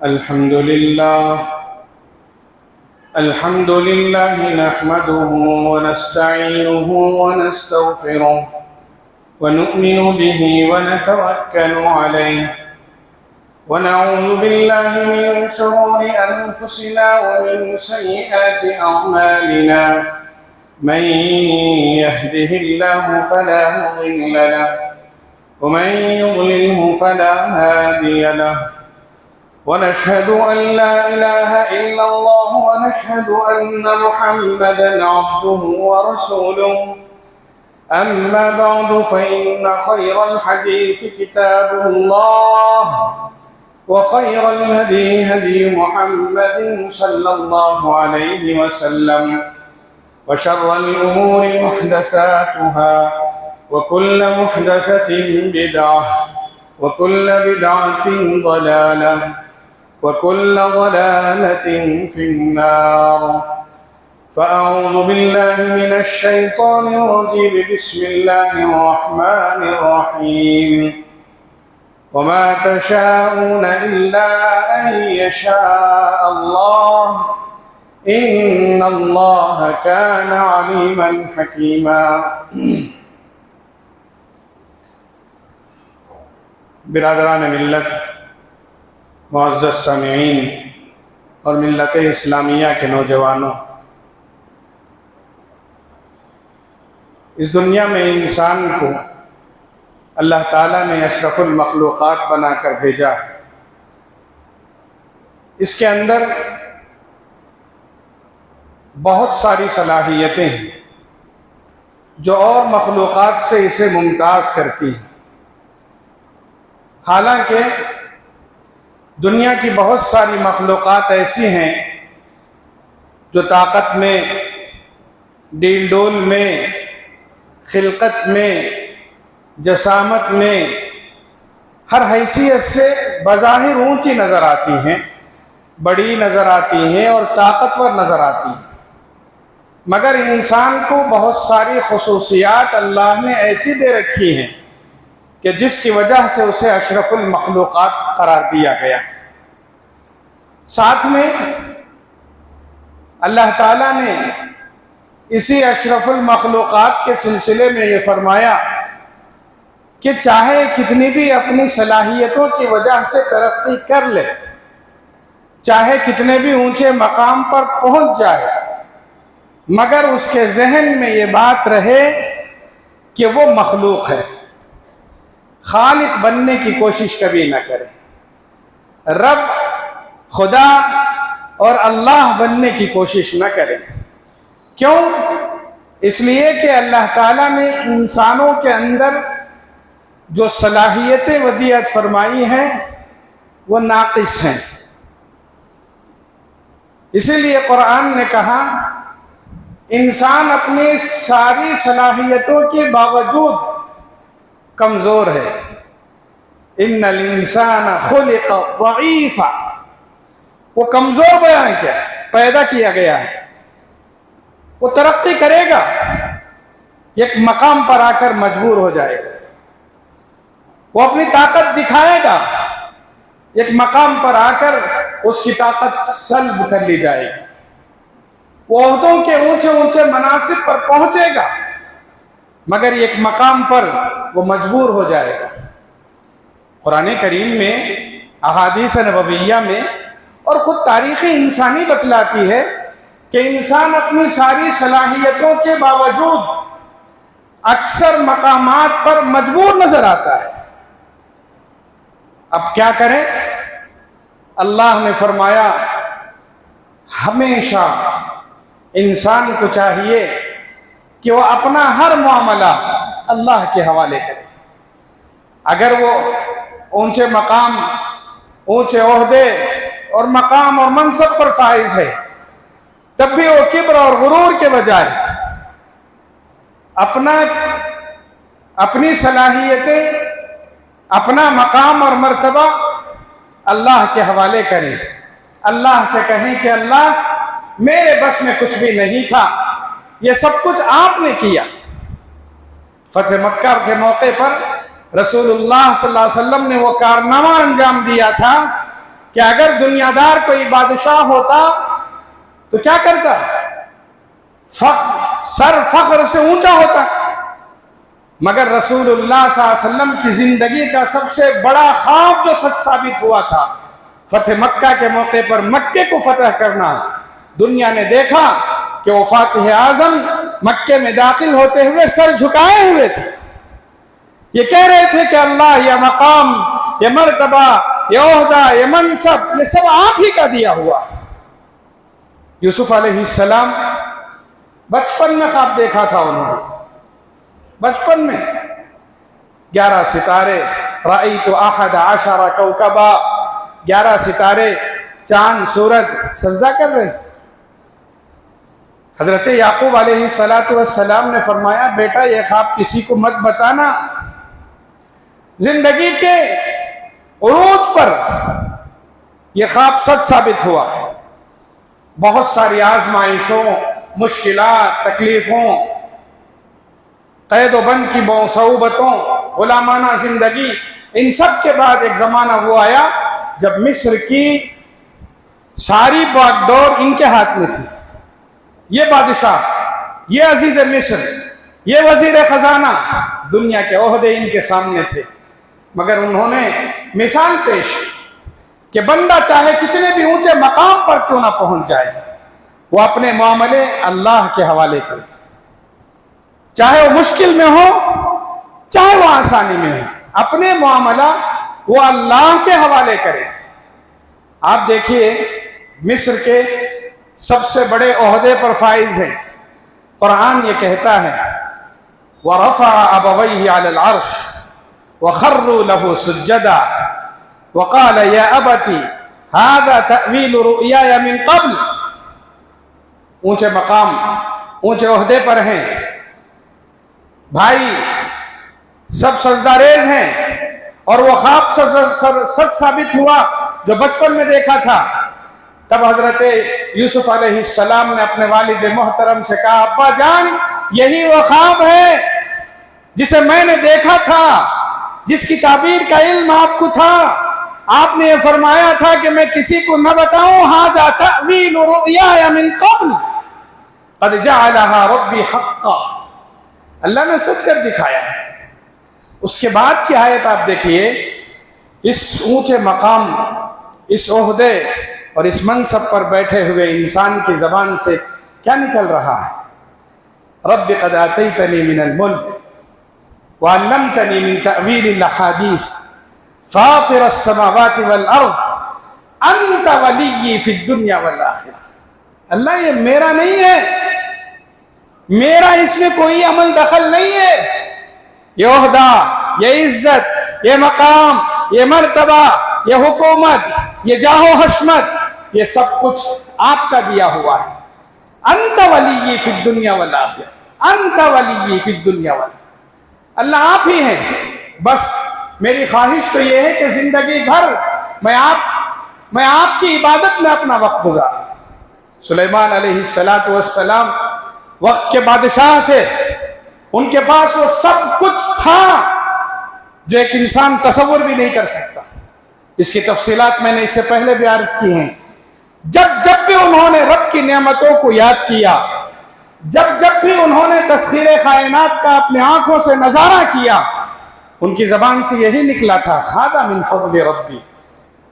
الحمد لله نحمده ونستعينه ونستغفره ونؤمن به ونتوكل عليه ونعوذ بالله من شرور أنفسنا ومن سيئات أعمالنا من يهده الله فلا مضل له ومن يضلله فلا هادي له ونشهد أن لا إله إلا الله ونشهد أن محمدا عبده ورسوله أما بعد فإن خير الحديث كتاب الله وخير الهدي هدي محمد صلى الله عليه وسلم وشر الأمور محدثاتها وكل محدثة بدعة وكل بدعة ضلالة وكل ضلالة في النار فأعوذ بالله من الشيطان الرجيم بسم الله الرحمن الرحيم وما تشاءون إلا أن يشاء الله إن الله كان عليما حكيما برادران ملت، معزز سامعین اور ملت اسلامیہ کے نوجوانوں، اس دنیا میں انسان کو اللہ تعالیٰ نے اشرف المخلوقات بنا کر بھیجا ہے۔ اس کے اندر بہت ساری صلاحیتیں ہیں جو اور مخلوقات سے اسے ممتاز کرتی ہیں۔ حالانکہ دنیا کی بہت ساری مخلوقات ایسی ہیں جو طاقت میں، ڈیل ڈول میں، خلقت میں، جسامت میں، ہر حیثیت سے بظاہر اونچی نظر آتی ہیں، بڑی نظر آتی ہیں اور طاقتور نظر آتی ہیں، مگر انسان کو بہت ساری خصوصیات اللہ نے ایسی دے رکھی ہیں کہ جس کی وجہ سے اسے اشرف المخلوقات قرار دیا گیا۔ ساتھ میں اللہ تعالیٰ نے اسی اشرف المخلوقات کے سلسلے میں یہ فرمایا کہ چاہے کتنی بھی اپنی صلاحیتوں کی وجہ سے ترقی کر لے، چاہے کتنے بھی اونچے مقام پر پہنچ جائے، مگر اس کے ذہن میں یہ بات رہے کہ وہ مخلوق ہے، خالق بننے کی کوشش کبھی نہ کرے، رب، خدا اور اللہ بننے کی کوشش نہ کرے۔ کیوں؟ اس لیے کہ اللہ تعالیٰ نے انسانوں کے اندر جو صلاحیتیں ودیعت فرمائی ہیں وہ ناقص ہیں۔ اسی لیے قرآن نے کہا انسان اپنی ساری صلاحیتوں کے باوجود کمزور ہے۔ ان الانسان خلق ضعیفا، وہ کمزور بیان کیا پیدا کیا گیا ہے، وہ ترقی کرے گا، ایک مقام پر آ کر مجبور ہو جائے گا، وہ اپنی طاقت دکھائے گا، ایک مقام پر آ کر اس کی طاقت سلب کر لی جائے گی، وہ عہدوں کے اونچے اونچے مناصب پر پہنچے گا، مگر ایک مقام پر وہ مجبور ہو جائے گا۔ قرآن کریم میں، احادیث نبویہ میں اور خود تاریخ انسانی بتلاتی ہے کہ انسان اپنی ساری صلاحیتوں کے باوجود اکثر مقامات پر مجبور نظر آتا ہے۔ اب کیا کریں؟ اللہ نے فرمایا ہمیشہ انسان کو چاہیے کہ وہ اپنا ہر معاملہ اللہ کے حوالے کرے۔ اگر وہ اونچے مقام، اونچے عہدے اور مقام اور منصب پر فائز ہے، تب بھی وہ کبر اور غرور کے بجائے اپنی صلاحیتیں، اپنا مقام اور مرتبہ اللہ کے حوالے کریں، اللہ سے کہیں کہ اللہ میرے بس میں کچھ بھی نہیں تھا، یہ سب کچھ آپ نے کیا۔ فتح مکہ کے موقع پر رسول اللہ صلی اللہ علیہ وسلم نے وہ کارنامہ انجام دیا تھا کہ اگر دنیا دار کوئی بادشاہ ہوتا تو کیا کرتا؟ سر فخر سے اونچا ہوتا. مگر رسول اللہ صلی اللہ علیہ وسلم کی زندگی کا سب سے بڑا خواب جو سچ ثابت ہوا تھا، فتح مکہ کے موقع پر مکے کو فتح کرنا. دنیا نے دیکھا کہ وہ فاتح اعظم مکے میں داخل ہوتے ہوئے سر جھکائے ہوئے تھے. یہ کہہ رہے تھے کہ اللہ، یہ مقام، یہ مرتبہ، یہ عہدہ، یہ منصب، یہ سب آپ ہی کا دیا ہوا. یوسف علیہ السلام بچپن میں خواب دیکھا تھا انہوں نے. بچپن میں 11 ستارے، رأیت 11 کوکبا، 11 ستارے، چاند، سورج سجدہ کر رہے. حضرت یعقوب علیہ السلام نے فرمایا بیٹا یہ خواب کسی کو مت بتانا. زندگی کے عروج پر یہ خواب سچ ثابت ہوا. بہت ساری آزمائشوں، مشکلات، تکلیفوں، قید و بند کی صعوبتوں، غلامانہ زندگی، ان سب کے بعد ایک زمانہ وہ آیا جب مصر کی ساری باغ ڈور ان کے ہاتھ میں تھی. یہ بادشاہ، یہ عزیز مصر، یہ وزیر خزانہ، دنیا کے عہدے ان کے سامنے تھے. مگر انہوں نے مثال پیش کی کہ بندہ چاہے کتنے بھی اونچے مقام پر کیوں نہ پہنچ جائے، وہ اپنے معاملے اللہ کے حوالے کرے. چاہے وہ مشکل میں ہو، چاہے وہ آسانی میں ہو، اپنے معاملہ وہ اللہ کے حوالے کرے. آپ دیکھیے مصر کے سب سے بڑے عہدے پر فائز ہیں. قرآن یہ کہتا ہے وَرَفَعَ أَبَوَيْهِ عَلَى الْعَرْشِ وَخَرُّوا لَهُ سُجَّدًا وَقَالَ يَا أَبَتِ هَذَا تَأْوِيلُ رُؤْيَايَ مِن قَبْلُ. اونچے مقام، اونچے عہدے پر ہیں، بھائی سب سجدہ ریز ہیں، اور وہ خواب سچ ثابت ہوا جو بچپن میں دیکھا تھا. تب حضرت یوسف علیہ السلام نے اپنے والد محترم سے کہا ابا جان یہی وہ خواب ہے جسے میں نے دیکھا تھا، جس کی تعبیر کا علم آپ کو تھا. آپ نے یہ فرمایا تھا کہ میں کسی کو نہ بتاؤں. ھذا تأویل رؤیایا من قبل قد جعلها ربی حقا. اللہ نے سچ کر دکھایا. اس کے بعد کی آیت آپ دیکھیے، اس اونچے مقام، اس عہدے اور اس منصب پر بیٹھے ہوئے انسان کی زبان سے کیا نکل رہا ہے؟ رب قد آتیتنی من الملک وعلمتنی من تأویل الاحادیث فاطر السماوات والارض انت ولی فی الدنیا والآخرہ. اللہ یہ میرا نہیں ہے، میرا اس میں کوئی عمل دخل نہیں ہے. یہ عہدہ، یہ عزت، یہ مقام، یہ مرتبہ، یہ حکومت، یہ جاہ و حشمت، یہ سب کچھ آپ کا دیا ہوا ہے. انت ولی فی الدنیا والآخرہ، انت ولی فی الدنیا والآخرہ. اللہ آپ ہی ہیں. بس میری خواہش تو یہ ہے کہ زندگی بھر میں آپ کی عبادت میں اپنا وقت گزاروں. سلیمان علیہ السلام وقت کے بادشاہ تھے. ان کے پاس وہ سب کچھ تھا جو ایک انسان تصور بھی نہیں کر سکتا. اس کی تفصیلات میں نے اس سے پہلے بھی عرض کی ہیں. جب بھی انہوں نے رب کی نعمتوں کو یاد کیا، جب بھی انہوں نے تسخیر کائنات کا اپنے آنکھوں سے نظارہ کیا، ان کی زبان سے یہی نکلا تھا ھذا من فضل ربی.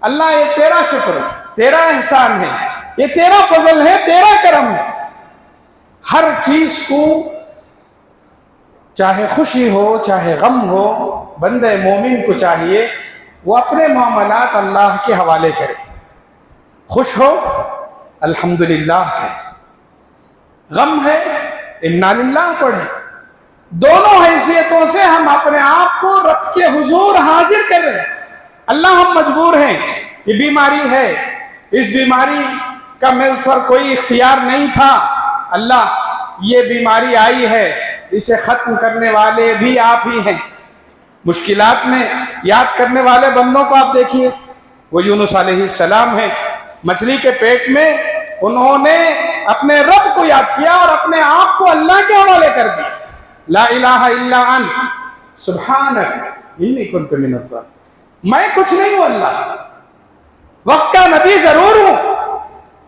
اللہ یہ تیرا شکر ہے، تیرا احسان ہے، یہ تیرا فضل ہے، تیرا کرم ہے. ہر چیز کو چاہے خوشی ہو چاہے غم ہو، بندے مومن کو چاہیے وہ اپنے معاملات اللہ کے حوالے کرے. خوش ہو الحمدللہ کہے، غم ہے انا للہ پڑھے. دونوں حیثیتوں سے ہم اپنے آپ کو رب کے حضور حاضر کر رہے ہیں. اللہ ہم مجبور ہیں، یہ بیماری ہے، اس بیماری کا میرے پر کوئی اختیار نہیں تھا. اللہ یہ بیماری آئی ہے، اسے ختم کرنے والے بھی آپ ہی ہیں. مشکلات میں یاد کرنے والے بندوں کو آپ دیکھیے، وہ یونس علیہ السلام ہیں. مچھلی کے پیٹ میں انہوں نے اپنے رب کو یاد کیا اور اپنے آپ کو اللہ کے حوالے کر دیا. لا الہ الا انت سبحانک انی کنت من الظالمین. میں کچھ نہیں ہوں اللہ، وقت کا نبی ضرور ہوں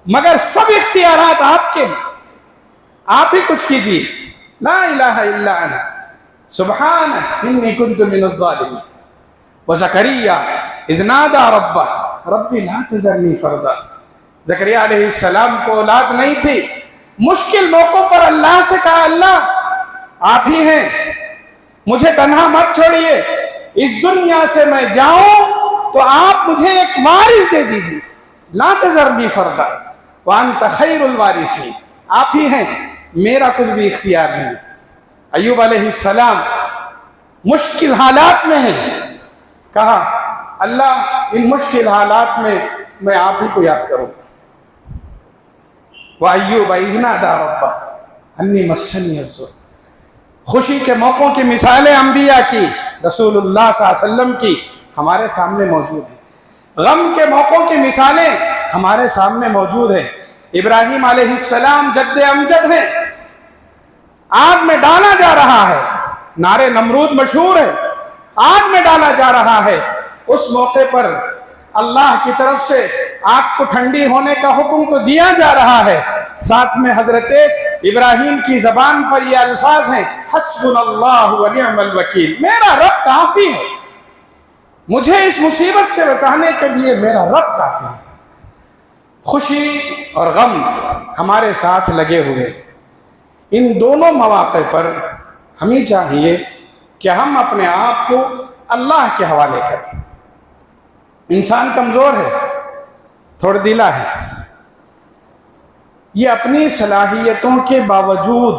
مگر سب اختیارات آپ کے ہیں، آپ ہی کچھ کیجیے. لا الہ الا انا سبحانک انی کنت من الظالمین. وزکریا اذ نادى ربہ ربی لا تذرنی فردا. زکریا علیہ السلام کو اولاد نہیں تھی، مشکل موقعوں پر اللہ سے کہا اللہ آپ ہی ہیں، مجھے تنہا مت چھوڑیے، اس دنیا سے میں جاؤں تو آپ مجھے ایک وارث دے دیجیے. لا تذرنی فردا وانت خیر الوارثین. آپ ہی ہیں، میرا کچھ بھی اختیار نہیں. ایوب علیہ السلام مشکل حالات میں ہیں، کہا اللہ ان مشکل حالات میں آپ ہی کو یاد کروں. وَأَيُّوبَ إِذْ نَادَىٰ رَبَّهُ أَنِّي مَسَّنِيَ الضُّرُّ. خوشی کے موقعوں کی مثالیں انبیاء کی، رسول اللہ صلی اللہ علیہ وسلم کی ہمارے سامنے موجود ہیں. غم کے موقعوں کی مثالیں ہمارے سامنے موجود ہیں. ابراہیم علیہ السلام جد امجد ہیں، آگ میں ڈالا جا رہا ہے، نعرے نمرود مشہور ہے، آگ میں ڈالا جا رہا ہے. اس موقع پر اللہ کی طرف سے آگ کو ٹھنڈی ہونے کا حکم تو دیا جا رہا ہے، ساتھ میں حضرت ابراہیم کی زبان پر یہ الفاظ ہیں حسبنا اللہ ونعم الوکیل. میرا رب کافی ہے، مجھے اس مصیبت سے بچانے کے لیے میرا رب کافی ہے. خوشی اور غم ہمارے ساتھ لگے ہوئے. ان دونوں مواقع پر ہمیں چاہیے کہ ہم اپنے آپ کو اللہ کے حوالے کریں. انسان کمزور ہے، تھوڑا دلا ہے، یہ اپنی صلاحیتوں کے باوجود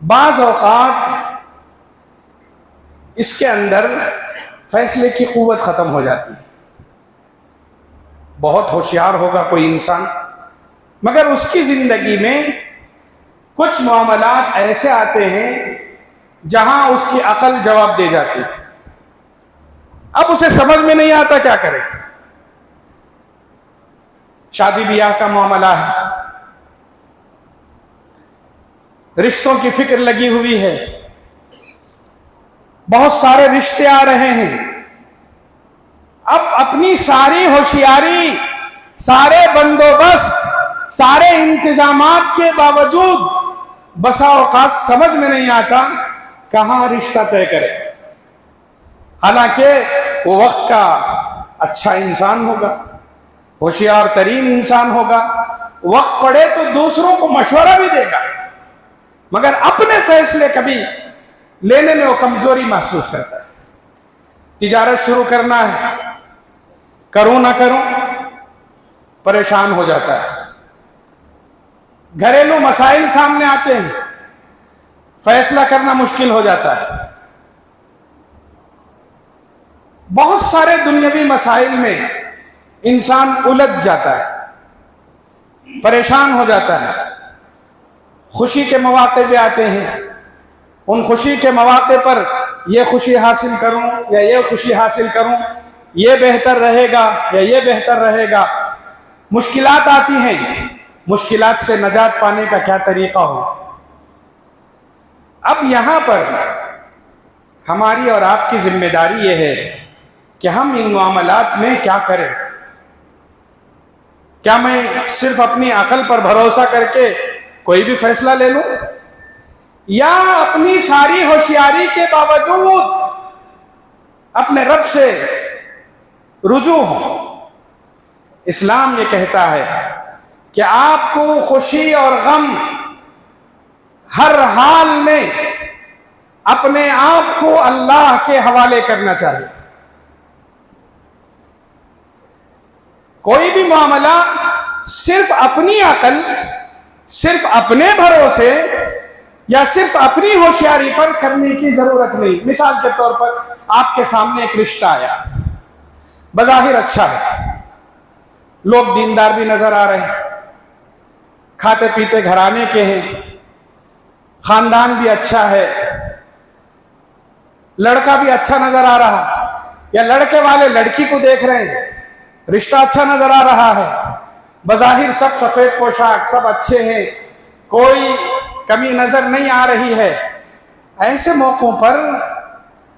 بعض اوقات اس کے اندر فیصلے کی قوت ختم ہو جاتی ہے. بہت ہوشیار ہوگا کوئی انسان مگر اس کی زندگی میں کچھ معاملات ایسے آتے ہیں جہاں اس کی عقل جواب دے جاتی ہے. اب اسے سمجھ میں نہیں آتا کیا کرے. شادی بیاہ کا معاملہ ہے، رشتوں کی فکر لگی ہوئی ہے، بہت سارے رشتے آ رہے ہیں. اب اپنی ساری ہوشیاری، سارے بندوبست، سارے انتظامات کے باوجود بسا اوقات سمجھ میں نہیں آتا کہاں رشتہ طے کرے. حالانکہ وہ وقت کا اچھا انسان ہوگا، ہوشیار ترین انسان ہوگا، وقت پڑے تو دوسروں کو مشورہ بھی دے گا، مگر اپنے فیصلے کبھی لینے میں وہ کمزوری محسوس کرتا ہے. تجارت شروع کرنا ہے، کروں نہ کروں پریشان ہو جاتا ہے. گھریلو مسائل سامنے آتے ہیں، فیصلہ کرنا مشکل ہو جاتا ہے. بہت سارے دنیاوی مسائل میں انسان الجھ جاتا ہے، پریشان ہو جاتا ہے. خوشی کے مواقع بھی آتے ہیں، ان خوشی کے مواقع پر یہ خوشی حاصل کروں یا یہ خوشی حاصل کروں، یہ بہتر رہے گا یا یہ بہتر رہے گا. مشکلات آتی ہیں، مشکلات سے نجات پانے کا کیا طریقہ ہو. اب یہاں پر ہماری اور آپ کی ذمہ داری یہ ہے کہ ہم ان معاملات میں کیا کریں. کیا میں صرف اپنی عقل پر بھروسہ کر کے کوئی بھی فیصلہ لے لوں، یا اپنی ساری ہوشیاری کے باوجود اپنے رب سے رجوع ہوں. اسلام یہ کہتا ہے کہ آپ کو خوشی اور غم ہر حال میں اپنے آپ کو اللہ کے حوالے کرنا چاہیے. کوئی بھی معاملہ صرف اپنی عقل، صرف اپنے بھروسے یا صرف اپنی ہوشیاری پر کرنے کی ضرورت نہیں. مثال کے طور پر آپ کے سامنے ایک رشتہ آیا، بظاہر اچھا ہے، لوگ دیندار بھی نظر آ رہے ہیں، کھاتے پیتے گھرانے کے ہیں، خاندان بھی اچھا ہے، لڑکا بھی اچھا نظر آ رہا، یا لڑکے والے لڑکی کو دیکھ رہے ہیں، رشتہ اچھا نظر آ رہا ہے، بظاہر سب سفید پوشاک، سب اچھے ہیں، کوئی کمی نظر نہیں آ رہی ہے. ایسے موقعوں پر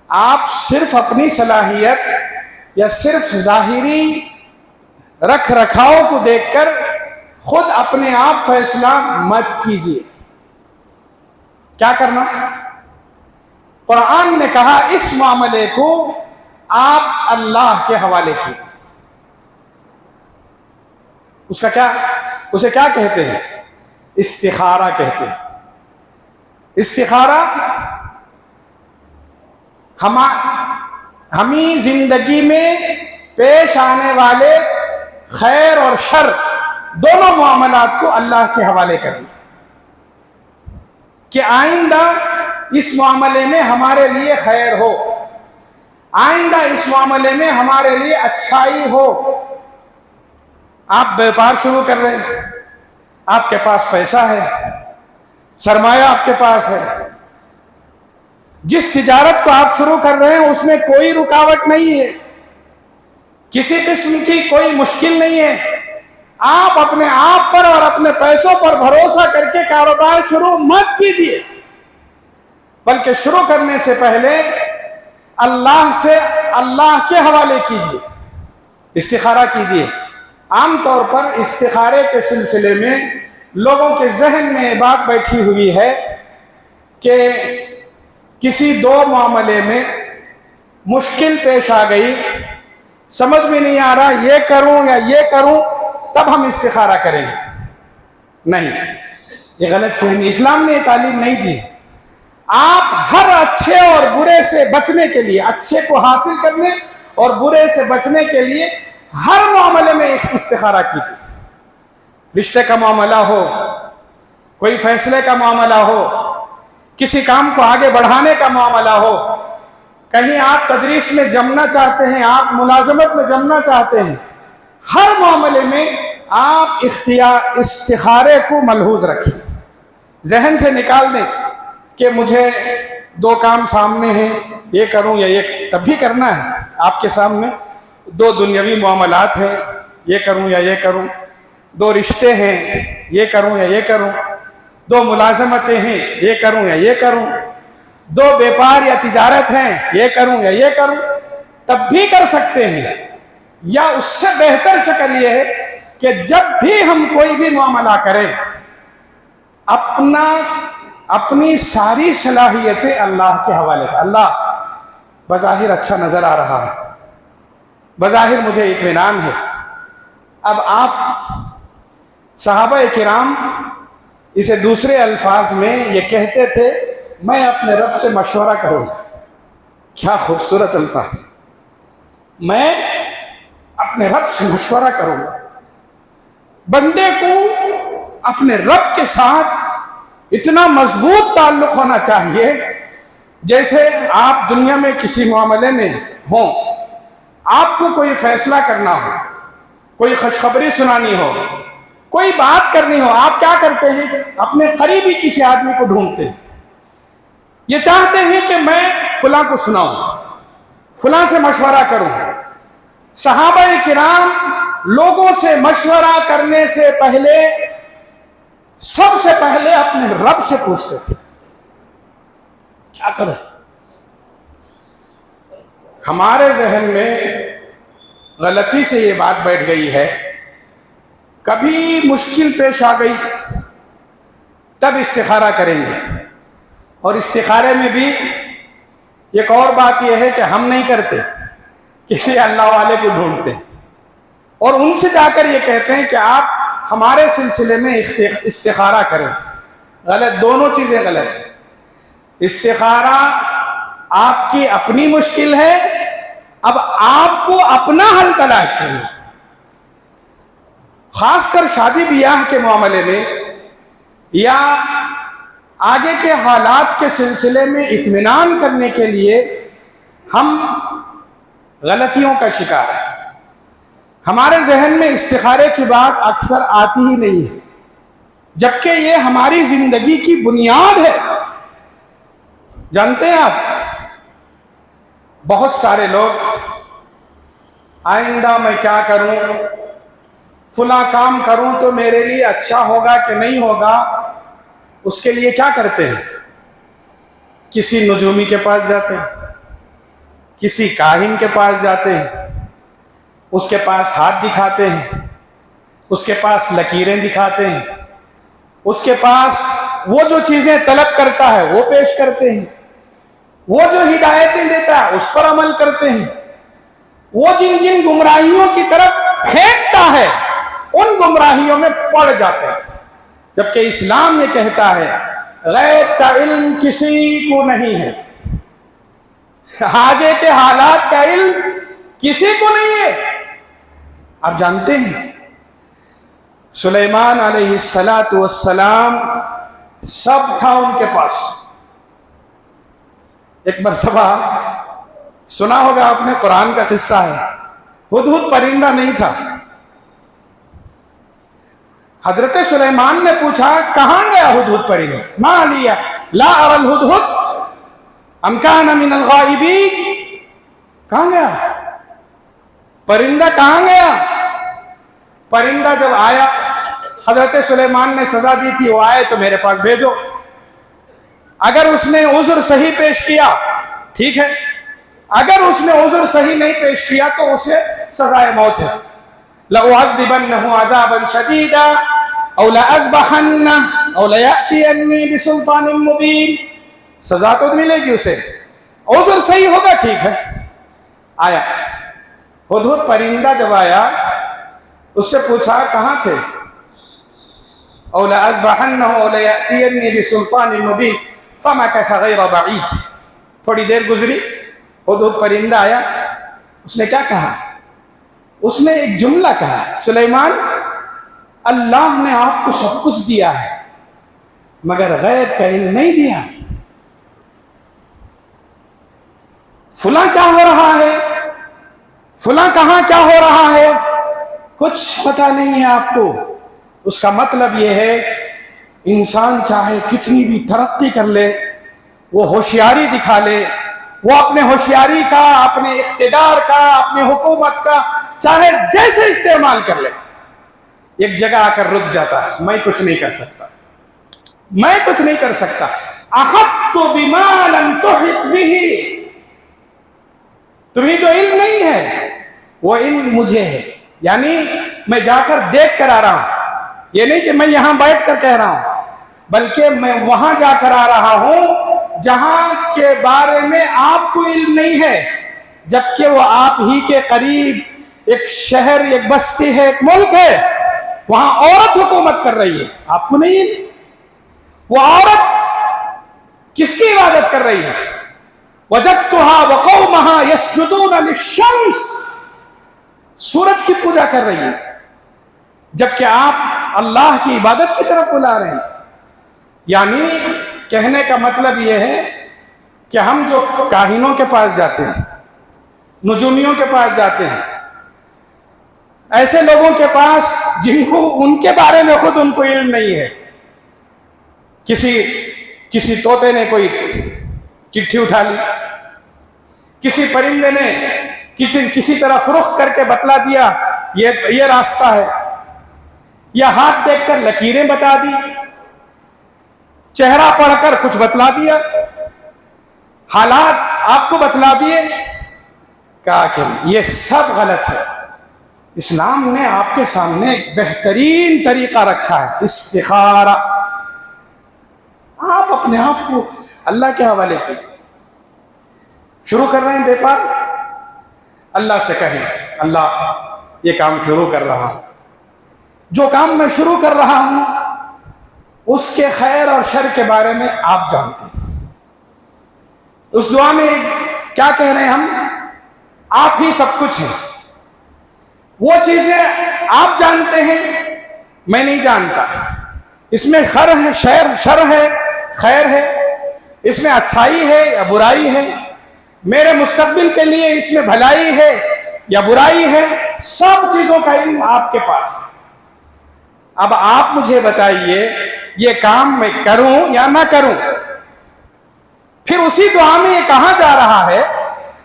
آپ صرف اپنی صلاحیت یا صرف ظاہری رکھ رکھاؤ کو دیکھ کر خود اپنے آپ فیصلہ مت کیجیے. کیا کرنا؟ قرآن نے کہا اس معاملے کو آپ اللہ کے حوالے کیجیے. اسے کیا کہتے ہیں؟ استخارہ کہتے ہیں. استخارہ ہمیں زندگی میں پیش آنے والے خیر اور شر دونوں معاملات کو اللہ کے حوالے کرنا کہ آئندہ اس معاملے میں ہمارے لیے خیر ہو، آئندہ اس معاملے میں ہمارے لیے اچھائی ہو. آپ بیوپار شروع کر رہے ہیں، آپ کے پاس پیسہ ہے، سرمایہ آپ کے پاس ہے، جس تجارت کو آپ شروع کر رہے ہیں اس میں کوئی رکاوٹ نہیں ہے، کسی قسم کی کوئی مشکل نہیں ہے. آپ اپنے آپ پر اور اپنے پیسوں پر بھروسہ کر کے کاروبار شروع مت کیجیے، بلکہ شروع کرنے سے پہلے اللہ کے حوالے کیجیے، استخارہ کیجیے. عام طور پر استخارے کے سلسلے میں لوگوں کے ذہن میں یہ بات بیٹھی ہوئی ہے کہ کسی دو معاملے میں مشکل پیش آ گئی، سمجھ میں نہیں آ رہا یہ کروں یا یہ کروں، تب ہم استخارہ کریں گے. نہیں، یہ غلط فہمی، اسلام نے یہ تعلیم نہیں دی. آپ ہر اچھے اور برے سے بچنے کے لیے، اچھے کو حاصل کرنے اور برے سے بچنے کے لیے ہر معاملے میں ایک استخارہ کیجیے. رشتے کا معاملہ ہو، کوئی فیصلے کا معاملہ ہو، کسی کام کو آگے بڑھانے کا معاملہ ہو، کہیں آپ تدریس میں جمنا چاہتے ہیں، آپ ملازمت میں جمنا چاہتے ہیں، ہر معاملے میں آپ استخارے کو ملحوظ رکھیں. ذہن سے نکال دیں کہ مجھے دو کام سامنے ہیں، یہ کروں یا یہ، تب بھی کرنا ہے. آپ کے سامنے دو دنیاوی معاملات ہیں، یہ کروں یا یہ کروں، دو رشتے ہیں، یہ کروں یا یہ کروں، دو ملازمتیں ہیں، یہ کروں یا یہ کروں، دو بیپار یا تجارت ہیں، یہ کروں یا یہ کروں، تب بھی کر سکتے ہیں. یا اس سے بہتر شکل یہ ہے کہ جب بھی ہم کوئی بھی معاملہ کریں، اپنی ساری صلاحیتیں اللہ کے حوالے کریں. اللہ بظاہر اچھا نظر آ رہا ہے، بظاہر مجھے اطمینان ہے. اب آپ صحابہ کرام اسے دوسرے الفاظ میں یہ کہتے تھے، میں اپنے رب سے مشورہ کروں گا. کیا خوبصورت الفاظ! میں اپنے رب سے مشورہ کروں گا. بندے کو اپنے رب کے ساتھ اتنا مضبوط تعلق ہونا چاہیے جیسے آپ دنیا میں کسی معاملے میں ہوں، آپ کو کوئی فیصلہ کرنا ہو، کوئی خوشخبری سنانی ہو، کوئی بات کرنی ہو، آپ کیا کرتے ہیں؟ اپنے قریبی کسی آدمی کو ڈھونڈتے ہیں. یہ چاہتے ہیں کہ میں فلاں کو سناؤں، فلاں سے مشورہ کروں. صحابہ کرام لوگوں سے مشورہ کرنے سے پہلے سب سے پہلے اپنے رب سے پوچھتے تھے کیا کروں. ہمارے ذہن میں غلطی سے یہ بات بیٹھ گئی ہے، کبھی مشکل پیش آ گئی تب استخارہ کریں گے. اور استخارے میں بھی ایک اور بات یہ ہے کہ ہم نہیں کرتے، کسی اللہ والے کو ڈھونڈتے ہیں اور ان سے جا کر یہ کہتے ہیں کہ آپ ہمارے سلسلے میں استخارہ کریں. غلط، دونوں چیزیں غلط ہیں. استخارہ آپ کی اپنی مشکل ہے، اب آپ کو اپنا حل تلاش کریں. خاص کر شادی بیاہ کے معاملے میں یا آگے کے حالات کے سلسلے میں اطمینان کرنے کے لیے ہم غلطیوں کا شکار ہیں. ہمارے ذہن میں استخارے کی بات اکثر آتی ہی نہیں ہے، جبکہ یہ ہماری زندگی کی بنیاد ہے. جانتے ہیں آپ، بہت سارے لوگ آئندہ میں کیا کروں، فلاں کام کروں تو میرے لیے اچھا ہوگا کہ نہیں ہوگا، اس کے لیے کیا کرتے ہیں؟ کسی نجومی کے پاس جاتے ہیں، کسی کاہن کے پاس جاتے ہیں، اس کے پاس ہاتھ دکھاتے ہیں، اس کے پاس لکیریں دکھاتے ہیں، اس کے پاس وہ جو چیزیں طلب کرتا ہے وہ پیش کرتے ہیں، وہ جو ہدایتیں دیتا ہے اس پر عمل کرتے ہیں، وہ جن جن گمراہیوں کی طرف پھینکتا ہے ان گمراہیوں میں پڑ جاتے ہیں۔ جبکہ اسلام یہ کہتا ہے غیب کا علم کسی کو نہیں ہے، آگے کے حالات کا علم کسی کو نہیں ہے۔ آپ جانتے ہیں سلیمان علیہ السلام سب تھا ان کے پاس۔ ایک مرتبہ سنا ہوگا آپ نے، قرآن کا قصہ ہے، ہدہد پرندہ نہیں تھا۔ حضرت سلیمان نے پوچھا کہاں گیا ہدہد پرندہ؟ ما لیا لا ارى الہدہد ام کان من الغائبین، کہاں گیا پرندہ، کہاں گیا پرندہ؟ جب آیا حضرت سلیمان نے سزا دی تھی وہ آئے تو میرے پاس بھیجو، اگر اس نے عذر صحیح پیش کیا ٹھیک ہے، اگر اس نے عذر صحیح نہیں پیش کیا تو اسے سزائے موت ہے۔ لَأُعَذِّبَنَّهُ عَذَابًا شَدِيدًا أَوْ لَأَذْبَحَنَّهُ أَوْ لَيَأْتِيَنِّي بِسُلْطَانٍ مُبِينٍ، سزا تو ملے گی اسے، عذر صحیح ہوگا ٹھیک ہے۔ آیا ہدہد پرندہ، جب آیا اس سے پوچھا کہاں تھے؟ أَوْ لَأَذْبَحَنَّهُ أَوْ لَيَأْتِيَنِّي بِسُلْطَانٍ مُبِينٍ فَمَكَثَ غَيْرَ بَعِيدٍ، تھوڑی دیر گزری، ہدہد پرندہ آیا، اس نے کیا کہا؟ اس نے ایک جملہ کہا، سلیمان اللہ نے آپ کو سب کچھ دیا ہے مگر غیب کا علم نہیں دیا۔ فلاں کیا ہو رہا ہے، فلاں کہاں کیا ہو رہا ہے، کچھ پتہ نہیں ہے آپ کو۔ اس کا مطلب یہ ہے انسان چاہے کتنی بھی ترقی کر لے، وہ ہوشیاری دکھا لے، وہ اپنے ہوشیاری کا، اپنے اقتدار کا، اپنے حکومت کا چاہے جیسے استعمال کر لے، ایک جگہ آ کر رک جاتا ہے، میں کچھ نہیں کر سکتا، میں کچھ نہیں کر سکتا۔ احطت بما لم تحط به، تمہیں جو علم نہیں ہے وہ علم مجھے ہے، یعنی میں جا کر دیکھ کر آ رہا ہوں، یہ نہیں کہ میں یہاں بیٹھ کر کہہ رہا ہوں، بلکہ میں وہاں جا کر آ رہا ہوں جہاں کے بارے میں آپ کو علم نہیں ہے، جبکہ وہ آپ ہی کے قریب ایک شہر، ایک بستی ہے، ایک ملک ہے، وہاں عورت حکومت کر رہی ہے، آپ کو نہیں علم۔ وہ عورت کس کی عبادت کر رہی ہے؟ وجدتها وقومها يسجدون للشمس، سورج کی پوجا کر رہی ہے، جبکہ آپ اللہ کی عبادت کی طرف بلا رہے ہیں۔ یعنی کہنے کا مطلب یہ ہے کہ ہم جو کاہنوں کے پاس جاتے ہیں، نجومیوں کے پاس جاتے ہیں، ایسے لوگوں کے پاس جن کو ان کے بارے میں خود ان کو علم نہیں ہے، کسی طوطے نے کوئی چٹھی اٹھا لی، کسی پرندے نے کسی طرف رخ کر کے بتلا دیا یہ راستہ ہے، یا ہاتھ دیکھ کر لکیریں بتا دی، چہرہ پڑھ کر کچھ بتلا دیا، حالات آپ کو بتلا دیے، کہا کہ یہ سب غلط ہے۔ اسلام نے آپ کے سامنے ایک بہترین طریقہ رکھا ہے، استخارہ۔ آپ اپنے آپ کو اللہ کے حوالے کیجیے۔ شروع کر رہے ہیں بیپار، اللہ سے کہیں اللہ یہ کام شروع کر رہا ہوں، جو کام میں شروع کر رہا ہوں اس کے خیر اور شر کے بارے میں آپ جانتے ہیں۔ اس دعا میں کیا کہہ رہے ہیں ہم؟ آپ ہی سب کچھ ہیں، وہ چیزیں آپ جانتے ہیں میں نہیں جانتا، اس میں خیر ہے، شر ہے، خیر ہے، اس میں اچھائی ہے یا برائی ہے، میرے مستقبل کے لیے اس میں بھلائی ہے یا برائی ہے، سب چیزوں کا علم آپ کے پاس ہے۔ اب آپ مجھے بتائیے یہ کام میں کروں یا نہ کروں؟ پھر اسی دعا میں یہ کہا جا رہا ہے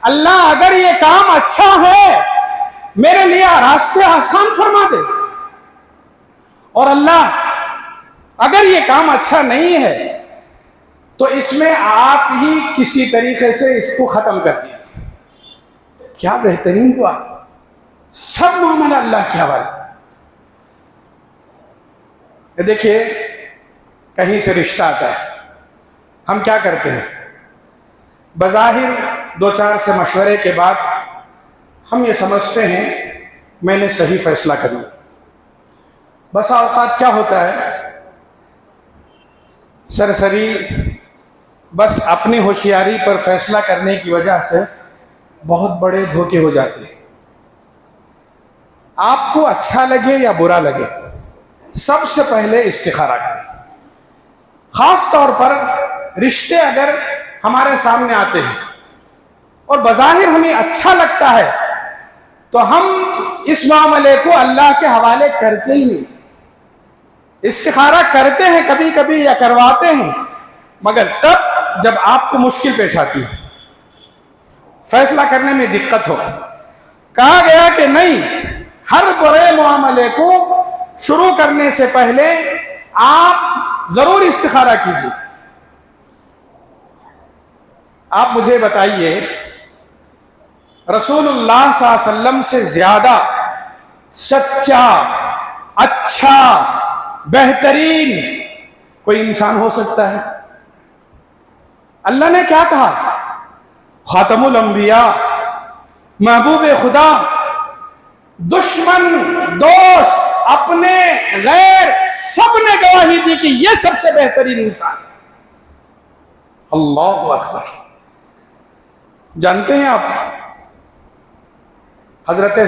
اللہ اگر یہ کام اچھا ہے میرے لیے راستے آسان فرما دے، اور اللہ اگر یہ کام اچھا نہیں ہے تو اس میں آپ ہی کسی طریقے سے اس کو ختم کر دیجیے۔ کیا بہترین دعا! سب معاملہ اللہ کے حوالے. دیکھیے کہیں سے رشتہ آتا ہے, ہم کیا کرتے ہیں؟ بظاہر دو چار سے مشورے کے بعد ہم یہ سمجھتے ہیں میں نے صحیح فیصلہ کر لیا. بسا اوقات کیا ہوتا ہے, سرسری بس اپنی ہوشیاری پر فیصلہ کرنے کی وجہ سے بہت بڑے دھوکے ہو جاتے ہیں. آپ کو اچھا لگے یا برا لگے, سب سے پہلے استخارہ کریں. خاص طور پر رشتے اگر ہمارے سامنے آتے ہیں اور بظاہر ہمیں اچھا لگتا ہے تو ہم اس معاملے کو اللہ کے حوالے کرتے ہی نہیں. استخارہ کرتے ہیں کبھی کبھی یا کرواتے ہیں, مگر تب جب آپ کو مشکل پیش آتی ہے, فیصلہ کرنے میں دقت ہو. کہا گیا کہ نہیں, ہر برے معاملے کو شروع کرنے سے پہلے آپ ضرور استخارہ کیجیے. آپ مجھے بتائیے, رسول اللہ صلی اللہ علیہ وسلم سے زیادہ سچا, اچھا, بہترین کوئی انسان ہو سکتا ہے؟ اللہ نے کیا کہا؟ خاتم الانبیاء, محبوب خدا, دشمن, دوست, اپنے, غیر, سب نے گواہی دی کہ یہ سب سے بہترین انسان. اللہ اکبر. جانتے ہیں آپ حضرت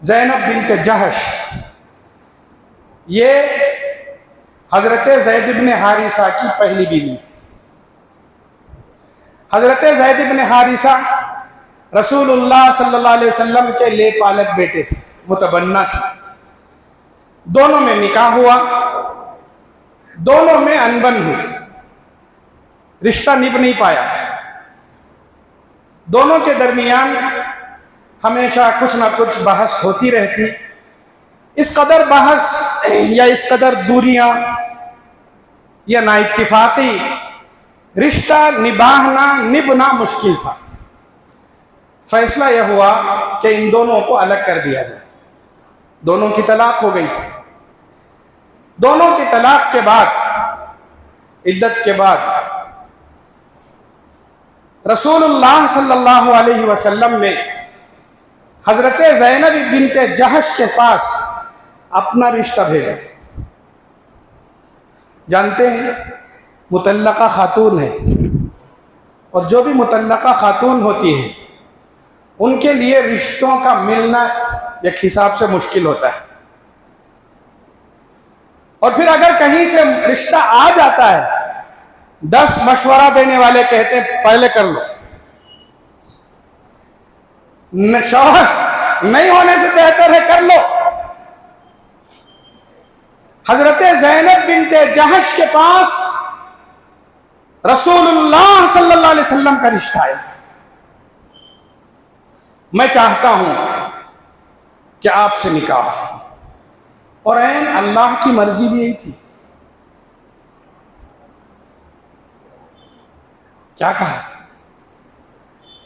زینب بنت جہش, یہ حضرت زید بن حارثہ کی پہلی بیوی. حضرت زید بن حارثہ رسول اللہ صلی اللہ علیہ وسلم کے لے پالک بیٹے تھے, متبنہ تھے. دونوں میں نکاح ہوا, دونوں میں انبن ہوئی, رشتہ نبھ نہیں پایا. دونوں کے درمیان ہمیشہ کچھ نہ کچھ بحث ہوتی رہتی. اس قدر بحث یا اس قدر دوریاں یا نا اتفاقی رشتہ نبھنا مشکل تھا. فیصلہ یہ ہوا کہ ان دونوں کو الگ کر دیا جائے. دونوں کی طلاق ہو گئی. دونوں کی طلاق کے بعد, عدت کے بعد, رسول اللہ صلی اللہ علیہ وسلم نے حضرت زینب بنت جہش کے پاس اپنا رشتہ بھیجا. جانتے ہیں مطلقہ خاتون ہے, اور جو بھی مطلقہ خاتون ہوتی ہے ان کے لیے رشتوں کا ملنا ایک حساب سے مشکل ہوتا ہے. اور پھر اگر کہیں سے رشتہ آ جاتا ہے, 10 مشورہ دینے والے کہتے ہیں پہلے کر لو, شوہر نہیں ہونے سے بہتر ہے کر لو. حضرت زینب بنت جہش کے پاس رسول اللہ صلی اللہ علیہ وسلم کا رشتہ ہے. میں چاہتا ہوں کہ آپ سے نکاح, اور عین اللہ کی مرضی بھی یہی تھی. کیا کہا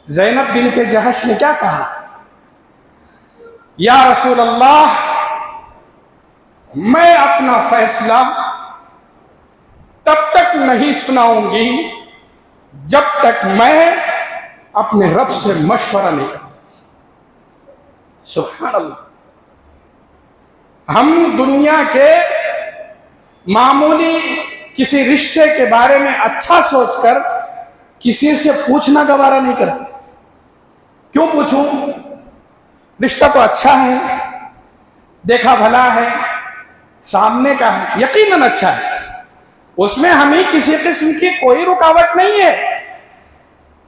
زینب بنت جہش نے؟ کیا کہا؟ یا رسول اللہ, میں اپنا فیصلہ تب تک نہیں سناؤں گی جب تک میں اپنے رب سے مشورہ نہیں کروں. سبحان اللہ. ہم دنیا کے معمولی کسی رشتے کے بارے میں اچھا سوچ کر کسی سے پوچھنا گوارا نہیں کرتے. کیوں پوچھوں؟ رشتہ تو اچھا ہے, دیکھا بھلا ہے, سامنے کا ہے, یقیناً اچھا ہے, اس میں ہمیں کسی قسم کی کوئی رکاوٹ نہیں ہے,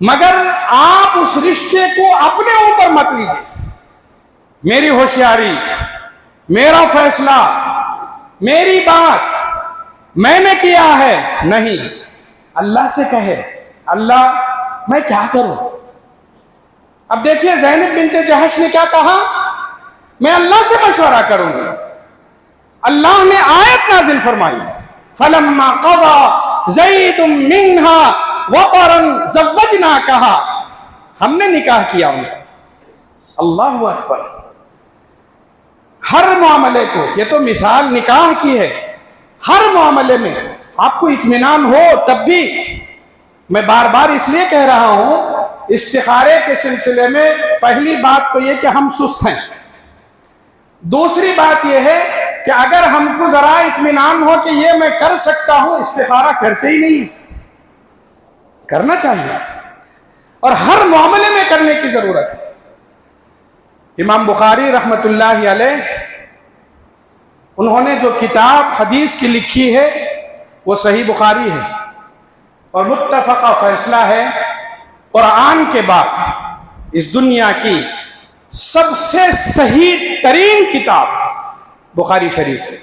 مگر آپ اس رشتے کو اپنے اوپر مت لیجیے. میری ہوشیاری, میرا فیصلہ, میری بات میں نے کیا ہے, نہیں. اللہ سے کہے, اللہ میں کیا کروں؟ اب دیکھیے زینب بنت جہش نے کیا کہا, میں اللہ سے مشورہ کروں گی. اللہ نے آیت نازل فرمائی, فَلَمَّا قَضَى زَيْدٌ مِّنْهَا وَطَرًا زَوَّجْنَاكَهَا, ہم نے نکاح کیا ان کا. اللہ اکبر. ہر معاملے کو، یہ تو مثال نکاح کی ہے، ہر معاملے میں آپ کو اطمینان ہو. تب بھی میں بار بار اس لیے کہہ رہا ہوں، استخارے کے سلسلے میں پہلی بات تو یہ کہ ہم سست ہیں. دوسری بات یہ ہے کہ اگر ہم کو ذرا اطمینان ہو کہ یہ میں کر سکتا ہوں، استخارہ کرتے ہی نہیں. کرنا چاہیے اور ہر معاملے میں کرنے کی ضرورت ہے. امام بخاری رحمۃ اللہ علیہ، انہوں نے جو کتاب حدیث کی لکھی ہے وہ صحیح بخاری ہے، اور متفقہ فیصلہ ہے قرآن کے بعد اس دنیا کی سب سے صحیح ترین کتاب بخاری شریف ہے.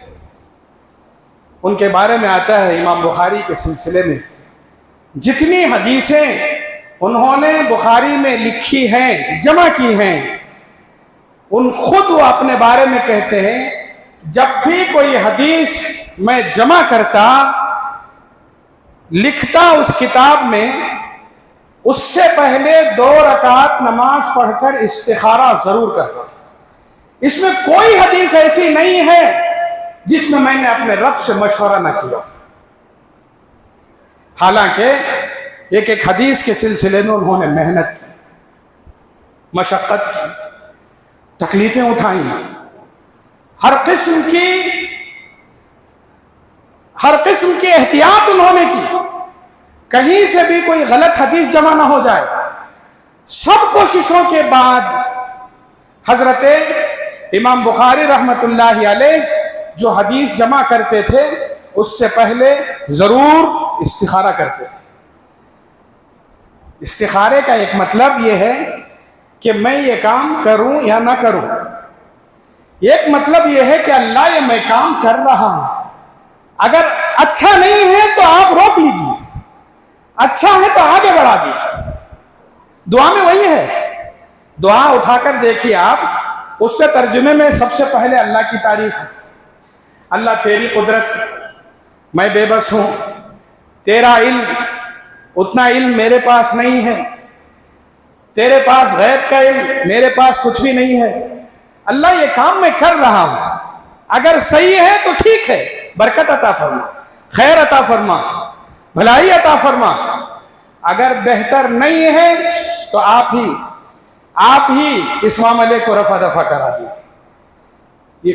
ان کے بارے میں آتا ہے امام بخاری کے سلسلے میں جتنی حدیثیں انہوں نے بخاری میں لکھی ہیں، جمع کی ہیں، ان خود وہ اپنے بارے میں کہتے ہیں جب بھی کوئی حدیث میں جمع کرتا، لکھتا اس کتاب میں، اس سے پہلے 2 رکعت نماز پڑھ کر استخارہ ضرور کرتا تھا. اس میں کوئی حدیث ایسی نہیں ہے جس میں میں نے اپنے رب سے مشورہ نہ کیا. حالانکہ ایک ایک حدیث کے سلسلے میں انہوں نے محنت کی، مشقت کی، تکلیفیں اٹھائیں، ہر قسم کی احتیاط انہوں نے کی، کہیں سے بھی کوئی غلط حدیث جمع نہ ہو جائے. سب کوششوں کے بعد حضرت امام بخاری رحمۃ اللہ علیہ جو حدیث جمع کرتے تھے اس سے پہلے ضرور استخارہ کرتے تھے. استخارے کا ایک مطلب یہ ہے کہ میں یہ کام کروں یا نہ کروں. ایک مطلب یہ ہے کہ اللہ یہ میں کام کر رہا ہوں، اگر اچھا نہیں ہے تو آپ روک لیجیے، اچھا ہے تو آگے بڑھا دیجیے. دعا میں وہی ہے. دعا اٹھا کر دیکھیے آپ، اس کے ترجمے میں سب سے پہلے اللہ کی تعریف ہے. اللہ تیری قدرت، میں بے بس ہوں، تیرا علم، اتنا علم میرے پاس نہیں ہے، تیرے پاس غیب کا علم، میرے پاس کچھ بھی نہیں ہے. اللہ یہ کام میں کر رہا ہوں، اگر صحیح ہے تو ٹھیک ہے، برکت عطا فرما، خیر عطا فرما، بھلائی عطا فرما. اگر بہتر نہیں ہے تو آپ ہی اس معاملے کو رفع دفع کرا دی. یہ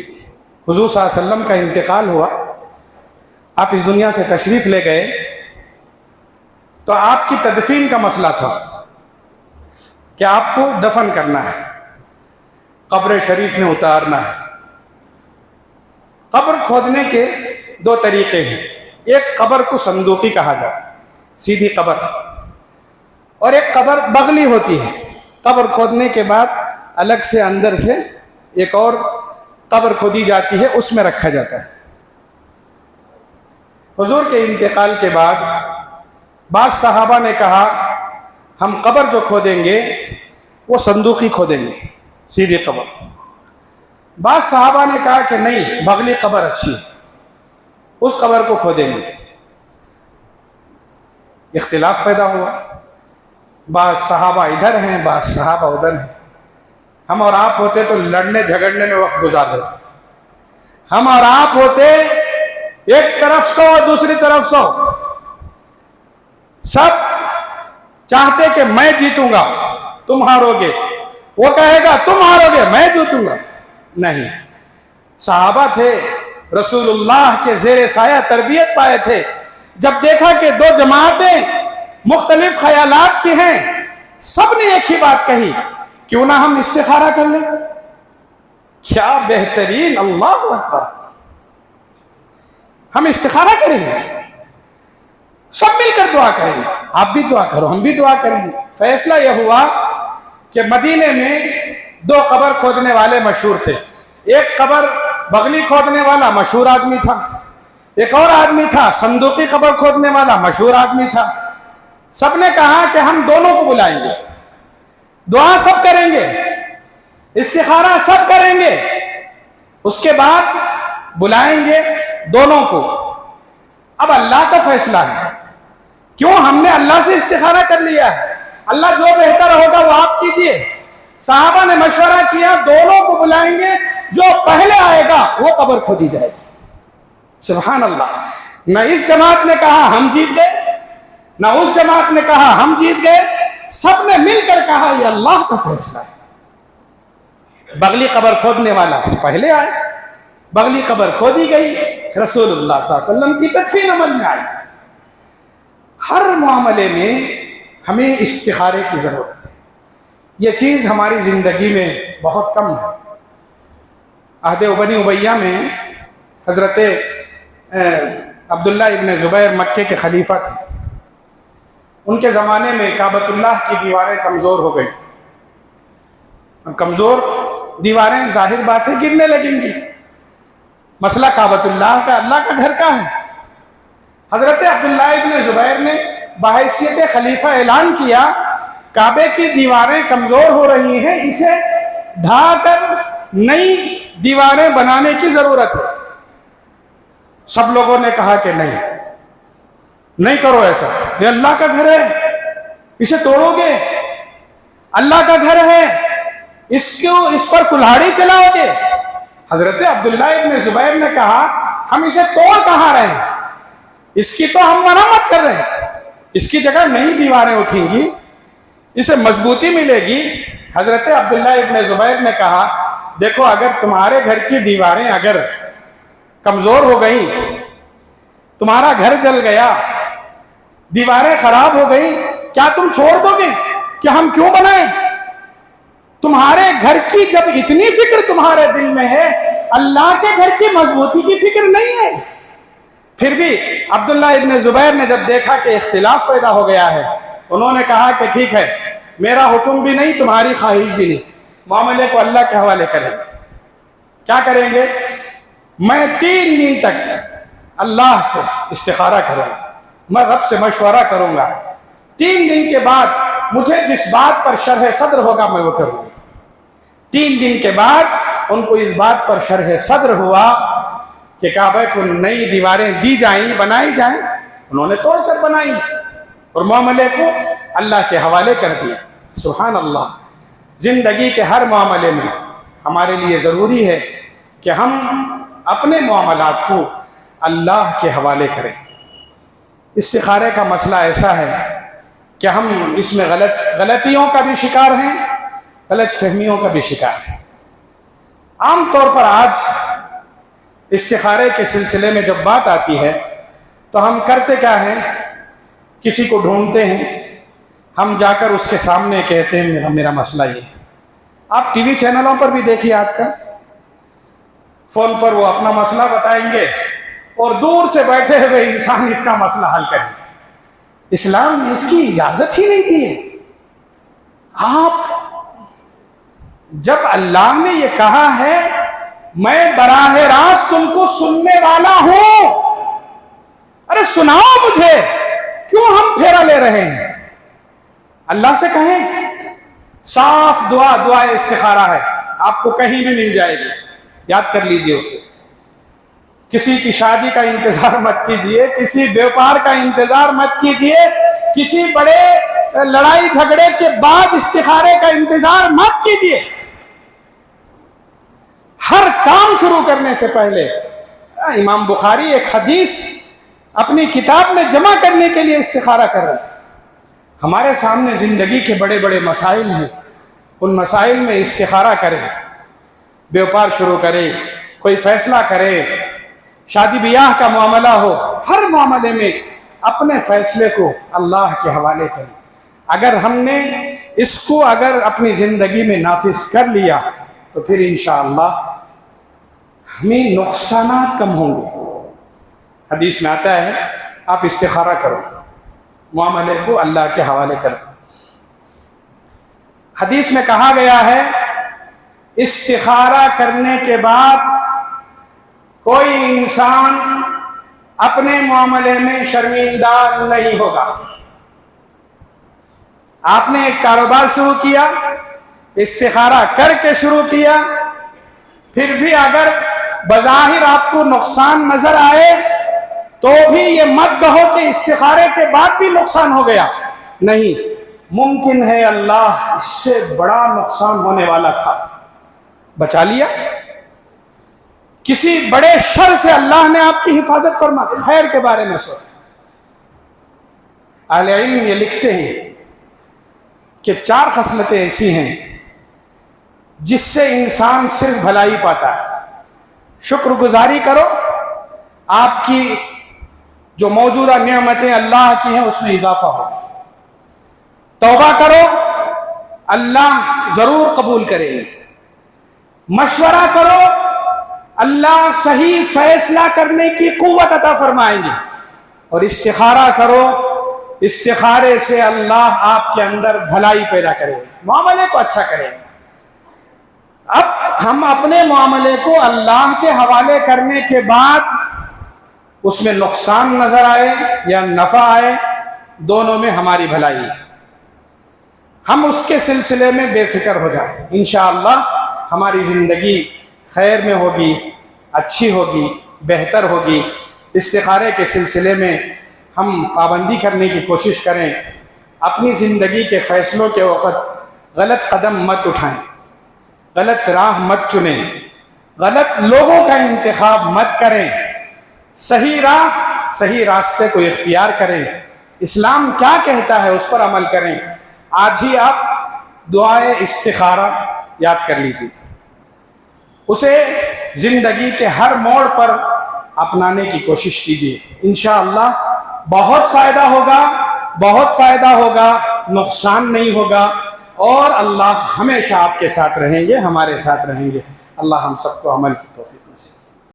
حضور صلی اللہ علیہ وسلم کا انتقال ہوا، آپ اس دنیا سے تشریف لے گئے تو آپ کی تدفین کا مسئلہ تھا کہ آپ کو دفن کرنا ہے، قبر شریف میں اتارنا ہے. قبر کھودنے کے 2 طریقے ہیں. ایک قبر کو صندوقی کہا جاتا ہے، سیدھی قبر، اور ایک قبر بغلی ہوتی ہے. قبر کھودنے کے بعد الگ سے اندر سے ایک اور قبر کھودی جاتی ہے، اس میں رکھا جاتا ہے. حضور کے انتقال کے بعد بعض صحابہ نے کہا ہم قبر جو کھودیں گے وہ صندوقی کھودیں گے، سیدھی قبر. بعض صحابہ نے کہا کہ نہیں، بغلی قبر اچھی ہے، اس قبر کو کھودیں گے. اختلاف پیدا ہوا، بعض صحابہ ادھر ہیں، بعض صحابہ ادھر ہیں. ہم اور آپ ہوتے تو لڑنے جھگڑنے میں وقت گزار دیتے. ہم اور آپ ہوتے ایک طرف 100 دوسری طرف 100، سب چاہتے کہ میں جیتوں گا تم ہارو گے، وہ کہے گا تم ہارو گے میں جیتوں گا. نہیں، صحابہ تھے، رسول اللہ کے زیر سایہ تربیت پائے تھے. جب دیکھا کہ 2 جماعتیں مختلف خیالات کی ہیں، سب نے ایک ہی بات کہی، کیوں نہ ہم استخارہ کر لیں. کیا بہترین، اللہ اکبر، ہم استخارہ کریں گے، سب مل کر دعا کریں گے. آپ بھی دعا کرو، ہم بھی دعا کریں گے. فیصلہ یہ ہوا کہ مدینے میں 2 قبر کھودنے والے مشہور تھے. ایک قبر بغلی کھودنے والا مشہور آدمی تھا، ایک اور آدمی تھا صندوقی قبر کھودنے والا مشہور آدمی تھا. سب نے کہا کہ ہم دونوں کو بلائیں گے، دعا سب کریں گے، استخارہ سب کریں گے، اس کے بعد بلائیں گے دونوں کو. اب اللہ کا فیصلہ ہے، کیوں ہم نے اللہ سے استخارہ کر لیا ہے. اللہ جو بہتر ہوگا وہ آپ کیجئے، صحابہ نے مشورہ کیا دونوں کو بلائیں گے، جو پہلے آئے گا وہ قبر کھودی جائے گی۔ سبحان اللہ، نہ اس جماعت نے کہا ہم جیت گئے، نہ اس جماعت نے کہا ہم جیت گئے، سب نے مل کر کہا یہ اللہ کا فیصلہ ہے۔ بغلی قبر کھودنے والا پہلے آئے، بغلی قبر کھودی گئی، رسول اللہ صلی اللہ علیہ وسلم کی تدفین عمل میں آئی۔ ہر معاملے میں ہمیں استخارے کی ضرورت ہے، یہ چیز ہماری زندگی میں بہت کم ہے۔ عہد بنی امیہ میں حضرت عبداللہ ابن زبیر مکے کے خلیفہ تھے، ان کے زمانے میں کعبۃ اللہ کی دیواریں کمزور ہو گئیں۔ کمزور دیواریں ظاہر بات ہے گرنے لگیں گی، مسئلہ کعبۃ اللہ کا، اللہ کا گھر کا ہے۔ حضرت عبداللہ ابن زبیر نے بحیثیت خلیفہ اعلان کیا کعبے کی دیواریں کمزور ہو رہی ہیں، اسے ڈھا کر نئی دیواریں بنانے کی ضرورت ہے۔ سب لوگوں نے کہا کہ نہیں کرو ایسا، یہ اللہ کا گھر ہے، اسے توڑو گے، اللہ کا گھر ہے، اس پر کلہاڑی چلاؤ گے۔ حضرت عبداللہ ابن زبیر نے کہا ہم اسے توڑ کہاں رہے ہیں، اس کی تو ہم مرمت کر رہے ہیں، اس کی جگہ نئی دیواریں اٹھیں گی، اسے مضبوطی ملے گی۔ حضرت عبداللہ ابن زبیر نے کہا دیکھو اگر تمہارے گھر کی دیواریں اگر کمزور ہو گئیں، تمہارا گھر جل گیا، دیواریں خراب ہو گئیں، کیا تم چھوڑ دو گے کہ ہم کیوں بنائیں؟ تمہارے گھر کی جب اتنی فکر تمہارے دل میں ہے، اللہ کے گھر کی مضبوطی کی فکر نہیں ہے۔ پھر بھی عبداللہ ابن زبیر نے جب دیکھا کہ اختلاف پیدا ہو گیا ہے، انہوں نے کہا کہ ٹھیک ہے، میرا حکم بھی نہیں، تمہاری خواہش بھی نہیں، معاملے کو اللہ کے حوالے کریں گے۔ کیا کریں گے؟ میں 3 دن تک اللہ سے استخارہ کروں گا، میں رب سے مشورہ کروں گا، 3 دن کے بعد مجھے جس بات پر شرح صدر ہوگا میں وہ کروں گا۔ 3 دن کے بعد ان کو اس بات پر شرح صدر ہوا کہ کعبہ کو نئی دیواریں دی جائیں، بنائی جائیں، انہوں نے توڑ کر بنائی اور معاملے کو اللہ کے حوالے کر دیا۔ سبحان اللہ، زندگی کے ہر معاملے میں ہمارے لیے ضروری ہے کہ ہم اپنے معاملات کو اللہ کے حوالے کریں۔ استخارے کا مسئلہ ایسا ہے کہ ہم اس میں غلطیوں کا بھی شکار ہیں، غلط فہمیوں کا بھی شکار ہیں۔ عام طور پر آج استخارے کے سلسلے میں جب بات آتی ہے تو ہم کرتے کیا ہیں؟ کسی کو ڈھونڈتے ہیں، ہم جا کر اس کے سامنے کہتے ہیں میرا مسئلہ یہ ہے۔ آپ ٹی وی چینلوں پر بھی دیکھیے، آج کل فون پر وہ اپنا مسئلہ بتائیں گے اور دور سے بیٹھے ہوئے انسان اس کا مسئلہ حل کریں گے۔ اسلام نے اس کی اجازت ہی نہیں دی ہے۔ آپ جب اللہ نے یہ کہا ہے میں براہ راست تم کو سننے والا ہوں، ارے سناؤ مجھے، کیوں ہم پھیرا لے رہے ہیں؟ اللہ سے کہیں، صاف دعائے استخارہ ہے، آپ کو کہیں بھی مل جائے گی، یاد کر لیجئے اسے۔ کسی کی شادی کا انتظار مت کیجئے، کسی بیوپار کا انتظار مت کیجئے، کسی بڑے لڑائی جھگڑے کے بعد استخارے کا انتظار مت کیجئے۔ ہر کام شروع کرنے سے پہلے امام بخاری ایک حدیث اپنی کتاب میں جمع کرنے کے لیے استخارہ کر رہے ہیں۔ ہمارے سامنے زندگی کے بڑے بڑے مسائل ہیں، ان مسائل میں استخارہ کریں، بیوپار شروع کرے، کوئی فیصلہ کرے، شادی بیاہ کا معاملہ ہو، ہر معاملے میں اپنے فیصلے کو اللہ کے حوالے کریں۔ اگر ہم نے اس کو اپنی زندگی میں نافذ کر لیا تو پھر انشاءاللہ ہمیں نقصانات کم ہوں گے۔ حدیث میں آتا ہے آپ استخارہ کرو، معاملے کو اللہ کے حوالے کر دو۔ حدیث میں کہا گیا ہے استخارہ کرنے کے بعد کوئی انسان اپنے معاملے میں شرمندہ نہیں ہوگا۔ آپ نے ایک کاروبار شروع کیا، استخارہ کر کے شروع کیا، پھر بھی اگر بظاہر آپ کو نقصان نظر آئے تو بھی یہ مت کہو کہ استخارے کے بعد بھی نقصان ہو گیا، نہیں، ممکن ہے اللہ اس سے بڑا نقصان ہونے والا تھا، بچا لیا۔ کسی بڑے شر سے اللہ نے آپ کی حفاظت فرما دی، خیر کے بارے میں سوچ۔ اہل علم یہ لکھتے ہیں کہ 4 خصلتیں ایسی ہیں جس سے انسان صرف بھلائی پاتا ہے۔ شکر گزاری کرو، آپ کی جو موجودہ نعمتیں اللہ کی ہیں اس میں اضافہ ہو۔ توبہ کرو، اللہ ضرور قبول کرے گے۔ مشورہ کرو، اللہ صحیح فیصلہ کرنے کی قوت عطا فرمائیں گے۔ اور استخارہ کرو، استخارے سے اللہ آپ کے اندر بھلائی پیدا کرے گا، معاملے کو اچھا کرے گا۔ اب ہم اپنے معاملے کو اللہ کے حوالے کرنے کے بعد اس میں نقصان نظر آئے یا نفع آئے، دونوں میں ہماری بھلائی ہے، ہم اس کے سلسلے میں بے فکر ہو جائیں۔ انشاءاللہ ہماری زندگی خیر میں ہوگی، اچھی ہوگی، بہتر ہوگی۔ استخارے کے سلسلے میں ہم پابندی کرنے کی کوشش کریں، اپنی زندگی کے فیصلوں کے وقت غلط قدم مت اٹھائیں، غلط راہ مت چنیں، غلط لوگوں کا انتخاب مت کریں، صحیح راہ، صحیح راستے کو اختیار کریں، اسلام کیا کہتا ہے اس پر عمل کریں۔ آج ہی آپ دعائے استخارہ یاد کر لیجیے، اسے زندگی کے ہر موڑ پر اپنانے کی کوشش کیجیے، انشاءاللہ بہت فائدہ ہوگا، بہت فائدہ ہوگا، نقصان نہیں ہوگا، اور اللہ ہمیشہ آپ کے ساتھ رہیں گے، ہمارے ساتھ رہیں گے۔ اللہ ہم سب کو عمل کی توفیق